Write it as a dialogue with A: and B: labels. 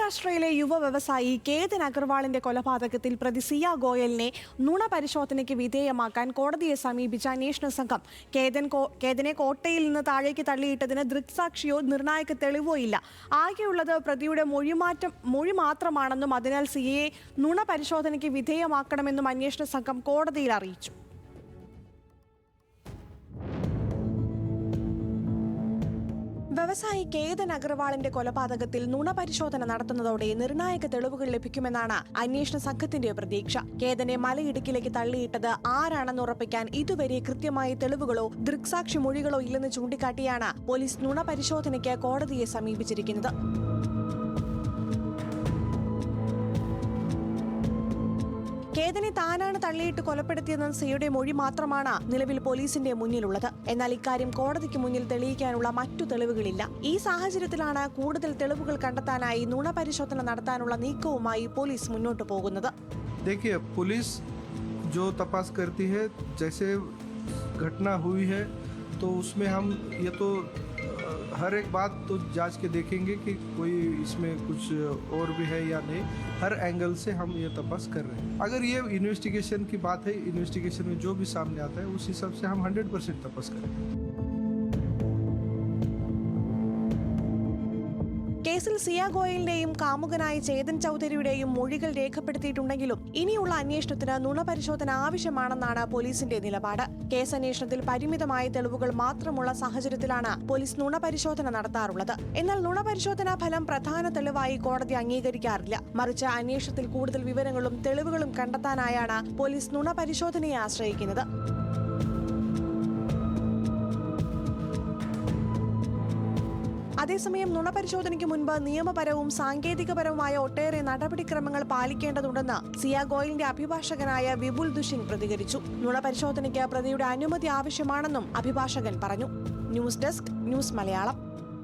A: മഹാരാഷ്ട്രയിലെ യുവ വ്യവസായി കേതൻ അഗർവാളിന്റെ കൊലപാതകത്തിൽ പ്രതി സിയ ഗോയലിനെ നുണ പരിശോധനയ്ക്ക് വിധേയമാക്കാൻ കോടതിയെ സമീപിച്ച അന്വേഷണ സംഘം കേതനെ കോട്ടയിൽ നിന്ന് താഴേക്ക് തള്ളിയിട്ടതിന് ദൃക്സാക്ഷിയോ നിർണായക തെളിവോ ഇല്ല. ആകെയുള്ളത് പ്രതിയുടെ മൊഴി മാത്രമാണെന്നും അതിനാൽ സിയയെ നുണ പരിശോധനയ്ക്ക് വിധേയമാക്കണമെന്നും അന്വേഷണ സംഘം കോടതിയിൽ അറിയിച്ചു. വ്യവസായി കേതൻ അഗർവാളിന്റെ കൊലപാതകത്തിൽ നുണ പരിശോധന നടത്തുന്നതോടെ നിർണായക തെളിവുകൾ ലഭിക്കുമെന്നാണ് അന്വേഷണ സംഘത്തിന്റെ പ്രതീക്ഷ. കേതനെ മലയിടുക്കിലേക്ക് തള്ളിയിട്ടത് ആരാണെന്ന് ഉറപ്പിക്കാൻ ഇതുവരെ കൃത്യമായ തെളിവുകളോ ദൃക്സാക്ഷി മൊഴികളോ ഇല്ലെന്ന് ചൂണ്ടിക്കാട്ടിയാണ് പോലീസ് നുണ പരിശോധനയ്ക്ക് കോടതിയെ സമീപിച്ചിരിക്കുന്നത്. കേതനെ താനാണ് തള്ളിയിട്ട് കൊലപ്പെടുത്തിയതെന്ന സിയുടെ മൊഴി മാത്രമാണ് നിലവിൽ പോലീസിന്റെ മുന്നിലുള്ളത്. എന്നാൽ ഇക്കാര്യം കോടതിക്ക് മുന്നിൽ തെളിയിക്കാനുള്ള മറ്റു തെളിവുകളില്ല. ഈ സാഹചര്യത്തിലാണ് കൂടുതൽ തെളിവുകൾ കണ്ടെത്താനായി നുണ പരിശോധന നടത്താനുള്ള നീക്കവുമായി പോലീസ് മുന്നോട്ട് പോകുന്നത്.
B: देखिए, पुलिस जो तपास करती है, जैसे घटना हुई है तो उसमें हम ये तो हर एक बात तो जांच के देखेंगे कि कोई इसमें कुछ और भी है या नहीं. हर एंगल से हम ये तपास कर रहे हैं. अगर ये इन्वेस्टिगेशन की बात है, इन्वेस्टिगेशन में जो भी सामने आता है उस हिसाब से हम 100% तपास करेंगे.
A: കേസിൽ സിയ ഗോയലിന്റെയും കാമുകനായ ചേതൻ ചൌധരിയുടെയും മൊഴികൾ രേഖപ്പെടുത്തിയിട്ടുണ്ടെങ്കിലും ഇനിയുള്ള അന്വേഷണത്തിന് നുണ പരിശോധന ആവശ്യമാണെന്നാണ് പോലീസിന്റെ നിലപാട്. കേസന്വേഷണത്തിൽ പരിമിതമായ തെളിവുകൾ മാത്രമുള്ള സാഹചര്യത്തിലാണ് പോലീസ് നുണ പരിശോധന നടത്താറുള്ളത്. എന്നാൽ നുണ പരിശോധനാ ഫലം പ്രധാന തെളിവായി കോടതി അംഗീകരിക്കാറില്ല. മറിച്ച് അന്വേഷണത്തിൽ കൂടുതൽ വിവരങ്ങളും തെളിവുകളും കണ്ടെത്താനായാണ് പോലീസ് നുണ പരിശോധനയെ ആശ്രയിക്കുന്നത്. അതേസമയം നുണ പരിശോധനയ്ക്ക് മുൻപ് നിയമപരവും സാങ്കേതികപരവുമായ ഒട്ടേറെ നടപടിക്രമങ്ങൾ പാലിക്കേണ്ടതുണ്ടെന്ന് സിയ ഗോയലിന്റെ അഭിഭാഷകനായ വിപുൽ ദുഷിൻ പ്രതികരിച്ചു. നുണ പരിശോധനയ്ക്ക് പ്രതിയുടെ അനുമതി ആവശ്യമാണെന്നും അഭിഭാഷകൻ പറഞ്ഞു. News desk, news Malayalam.